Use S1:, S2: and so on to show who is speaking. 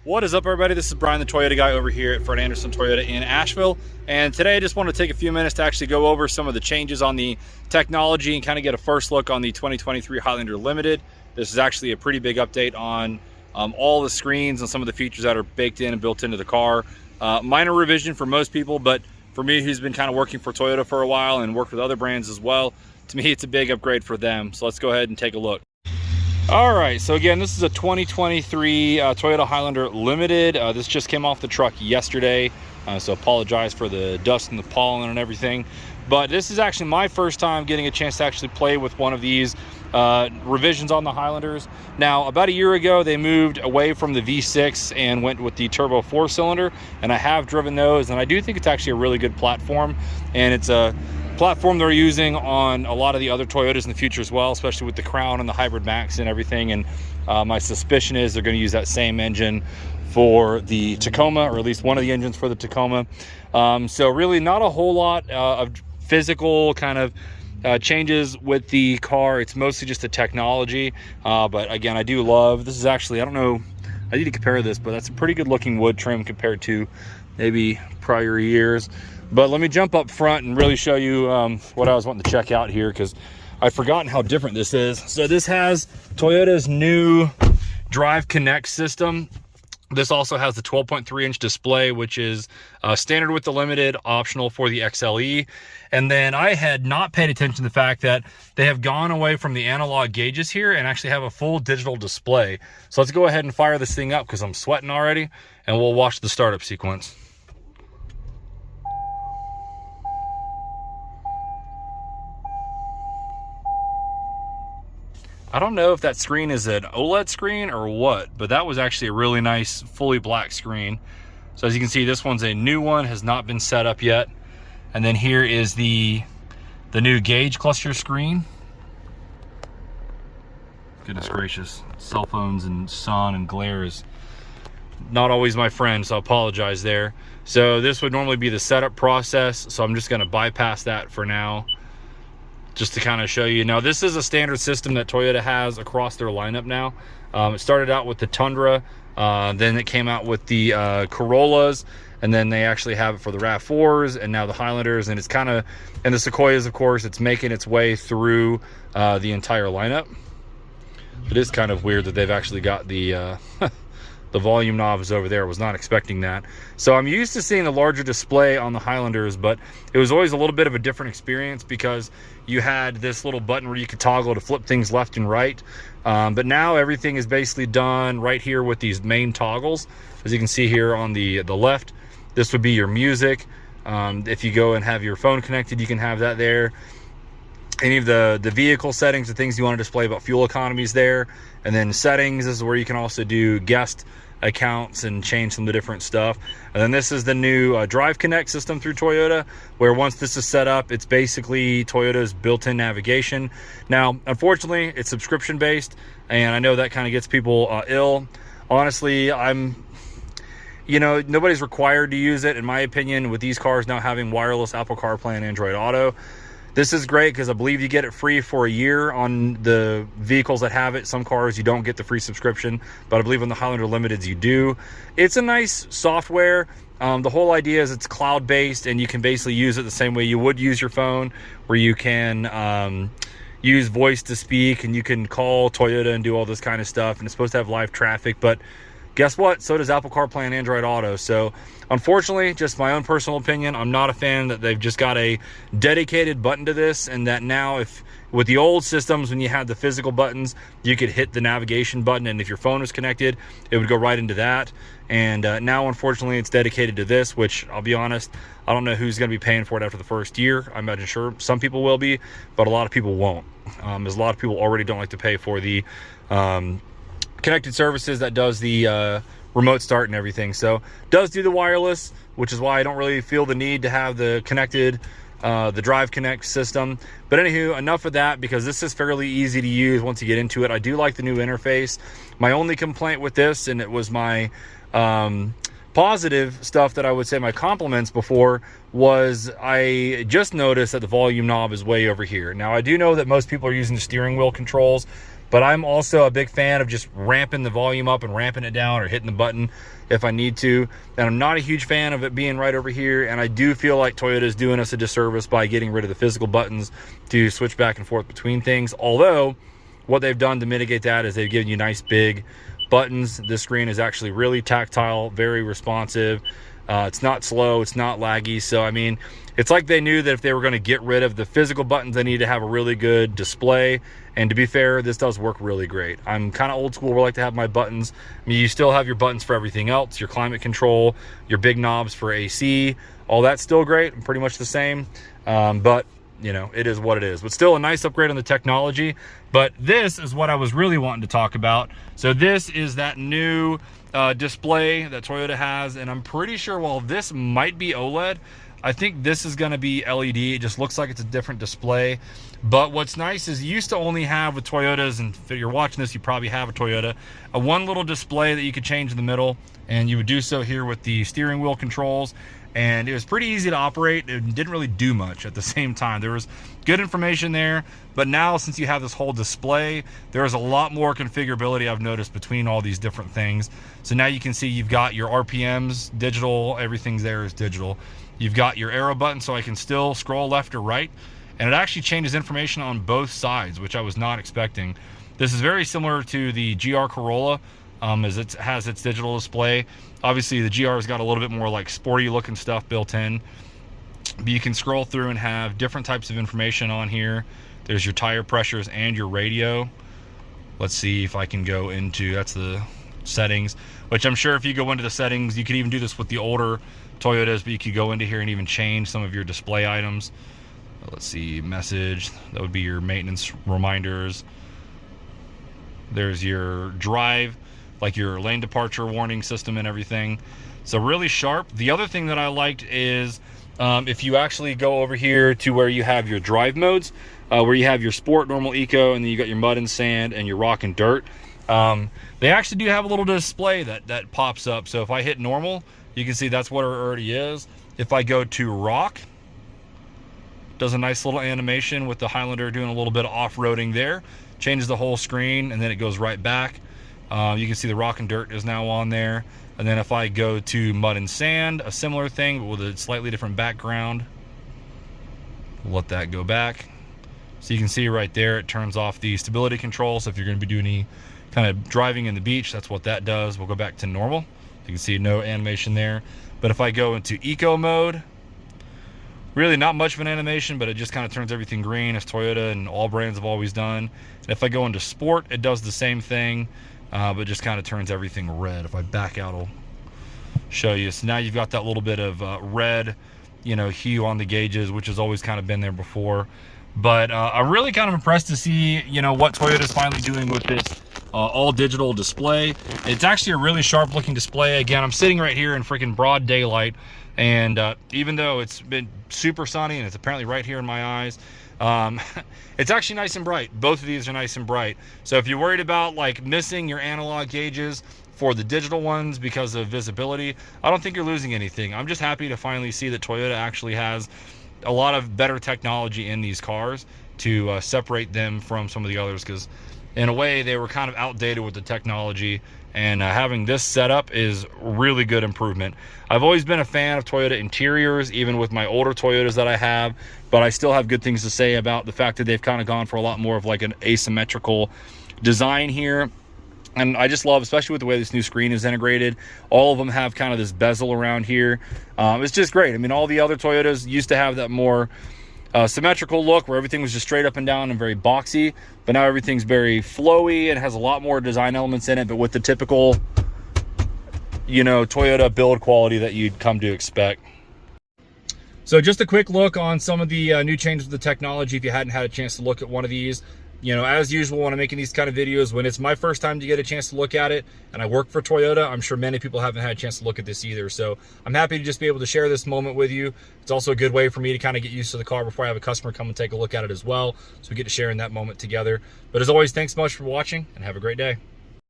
S1: What is up, everybody? This is Brian, the Toyota guy over here at Fred Anderson Toyota in Asheville. And today I just want to take a few minutes to actually go over some of the changes on the technology and kind of get a first look on the 2023 Highlander Limited. This is actually a pretty big update on all the screens and some of the features that are baked in and built into the car. Minor revision for most people, but for me, who's been kind of working for Toyota for a while and worked with other brands as well, to me, it's a big upgrade for them. So let's go ahead and take a look. All right, so again, this is a 2023 Toyota Highlander Limited. This just came off the truck yesterday, so apologize for the dust and the pollen and everything. But this is actually my first time getting a chance to actually play with one of these revisions on the Highlanders. Now, about a year ago, they moved away from the V6 and went with the turbo 4-cylinder, and I have driven those, and I do think it's actually a really good platform, and it's a platform they're using on a lot of the other Toyotas in the future as well, especially with the Crown and the Hybrid Max and everything. And my suspicion is they're going to use that same engine for the Tacoma, or at least one of the engines for the Tacoma. So really not a whole lot of physical kind of changes with the car. It's mostly just the technology. But again, I do love, this is actually, I don't know, I need to compare this, but that's a pretty good looking wood trim compared to maybe prior years. But let me jump up front and really show you what I was wanting to check out here, because I've forgotten how different this is. So this has Toyota's new Drive Connect system. This also has the 12.3-inch display, which is standard with the Limited, optional for the XLE. And then I had not paid attention to the fact that they have gone away from the analog gauges here and actually have a full digital display. So let's go ahead and fire this thing up, because I'm sweating already, and we'll watch the startup sequence. I don't know if that screen is an OLED screen or what, but that was actually a really nice, fully black screen. So as you can see, this one's a new one, has not been set up yet. And then here is the new gauge cluster screen. Goodness gracious, cell phones and sun and glare is not always my friend, so I apologize there. So this would normally be the setup process, so I'm just gonna bypass that for now, just to kind of show you. Now, this is a standard system that Toyota has across their lineup now. It started out with the Tundra, then it came out with the Corollas, and then they actually have it for the RAV4s, and now the Highlanders, and it's kind of, and the Sequoias, of course, it's making its way through the entire lineup. It is kind of weird that they've actually got the the volume knobs over there. I was not expecting that. So I'm used to seeing the larger display on the Highlanders, but it was always a little bit of a different experience because you had this little button where you could toggle to flip things left and right. But now everything is basically done right here with these main toggles. As you can see here on the left, this would be your music. If you go and have your phone connected, you can have that there. Any of the vehicle settings, the things you want to display about fuel economies there. And then settings, this is where you can also do guest accounts and change some of the different stuff. And then this is the new Drive Connect system through Toyota, where once this is set up, it's basically Toyota's built-in navigation. Now, unfortunately, it's subscription based, and I know that kind of gets people ill. Honestly, you know, nobody's required to use it, in my opinion, with these cars now having wireless Apple CarPlay and Android Auto. This is great because I believe you get it free for a year on the vehicles that have it. Some cars you don't get the free subscription, but I believe on the Highlander Limiteds you do. It's a nice software. The whole idea is it's cloud-based, and you can basically use it the same way you would use your phone, where you can use voice to speak, and you can call Toyota and do all this kind of stuff, and it's supposed to have live traffic, but guess what? So does Apple CarPlay and Android Auto. So unfortunately, just my own personal opinion, I'm not a fan that they've just got a dedicated button to this, and that now, if with the old systems, when you had the physical buttons, you could hit the navigation button, and if your phone was connected, it would go right into that. And now, unfortunately, it's dedicated to this, which I'll be honest, I don't know who's going to be paying for it after the first year. I imagine sure some people will be, but a lot of people won't. As a lot of people already don't like to pay for the connected services that does the remote start and everything. So does do the wireless, which is why I don't really feel the need to have the connected the Drive Connect system. But anywho, enough of that, because this is fairly easy to use once you get into it. I do like the new interface. My only complaint with this, and it was my positive stuff that I would say my compliments before, was I just noticed that the volume knob is way over here. Now, I do know that most people are using the steering wheel controls but I'm also a big fan of just ramping the volume up and ramping it down or hitting the button if I need to. And I'm not a huge fan of it being right over here, and I do feel like Toyota is doing us a disservice by getting rid of the physical buttons to switch back and forth between things. Although what they've done to mitigate that is they've given you nice big buttons. This screen is actually really tactile, very responsive. It's not slow, it's not laggy. So I mean, it's like they knew that if they were going to get rid of the physical buttons, they need to have a really good display. And to be fair, this does work really great. I'm kind of old school where I like to have my buttons. I mean, you still have your buttons for everything else, your climate control, your big knobs for AC, all that's still great, pretty much the same. But you know, it is what it is. But still a nice upgrade on the technology. But this is what I was really wanting to talk about. So this is that new display that Toyota has, and I'm pretty sure while this might be OLED, I think this is going to be LED. It just looks like it's a different display. But what's nice is you used to only have with Toyotas, and if you're watching this, you probably have a Toyota, a one little display that you could change in the middle, and you would do so here with the steering wheel controls. And it was pretty easy to operate. It didn't really do much at the same time. There was good information there, but now since you have this whole display, there's a lot more configurability I've noticed between all these different things. So now you can see you've got your RPMs digital, everything's there is digital. You've got your arrow button, so I can still scroll left or right, and it actually changes information on both sides, which I was not expecting. This is very similar to the GR Corolla, as it has its digital display. Obviously the GR has got a little bit more like sporty looking stuff built in, but you can scroll through and have different types of information on here. There's your tire pressures and your radio. Let's see if I can go into, that's the settings, which I'm sure if you go into the settings, you could even do this with the older Toyotas, but you could go into here and even change some of your display items. Let's see, message, that would be your maintenance reminders. There's your drive, like your lane departure warning system and everything. So really sharp. The other thing that I liked is if you actually go over here to where you have your drive modes, where you have your sport, normal, eco, and then you got your mud and sand and your rock and dirt. They actually do have a little display that pops up. So if I hit normal, you can see that's what it already is. If I go to rock, does a nice little animation with the Highlander doing a little bit of off-roading there. Changes the whole screen, and then it goes right back. You can see the rock and dirt is now on there. And then if I go to mud and sand, a similar thing, but with a slightly different background. We'll let that go back. So you can see right there, it turns off the stability control. So if you're going to be doing any kind of driving in the beach, that's what that does. We'll go back to normal. You can see no animation there. But if I go into eco mode, really not much of an animation, but it just kind of turns everything green, as Toyota and all brands have always done. And if I go into sport, it does the same thing, but just kind of turns everything red. If I back out, I'll show you. So now you've got that little bit of red, you know, hue on the gauges, which has always kind of been there before. But I'm really kind of impressed to see, you know, what Toyota's finally doing with this all digital display. It's actually a really sharp looking display. Again, I'm sitting right here in freaking broad daylight, and even though it's been super sunny and it's apparently right here in my eyes, it's actually nice and bright. Both of these are nice and bright. So if you're worried about like missing your analog gauges for the digital ones because of visibility, I don't think you're losing anything. I'm just happy to finally see that Toyota actually has a lot of better technology in these cars to separate them from some of the others, because in a way they were kind of outdated with the technology, and having this setup is really good improvement. I've always been a fan of Toyota interiors, even with my older Toyotas that I have, but I still have good things to say about the fact that they've kind of gone for a lot more of like an asymmetrical design here. And I just love, especially with the way this new screen is integrated, all of them have kind of this bezel around here. It's just great. I mean, all the other Toyotas used to have that more symmetrical look where everything was just straight up and down and very boxy, but now everything's very flowy and has a lot more design elements in it, but with the typical, you know, Toyota build quality that you'd come to expect. So just a quick look on some of the new changes to the technology if you hadn't had a chance to look at one of these. You know, as usual, when I'm making these kind of videos, when it's my first time to get a chance to look at it, and I work for Toyota, I'm sure many people haven't had a chance to look at this either. So I'm happy to just be able to share this moment with you. It's also a good way for me to kind of get used to the car before I have a customer come and take a look at it as well. So we get to share in that moment together. But as always, thanks so much for watching, and have a great day.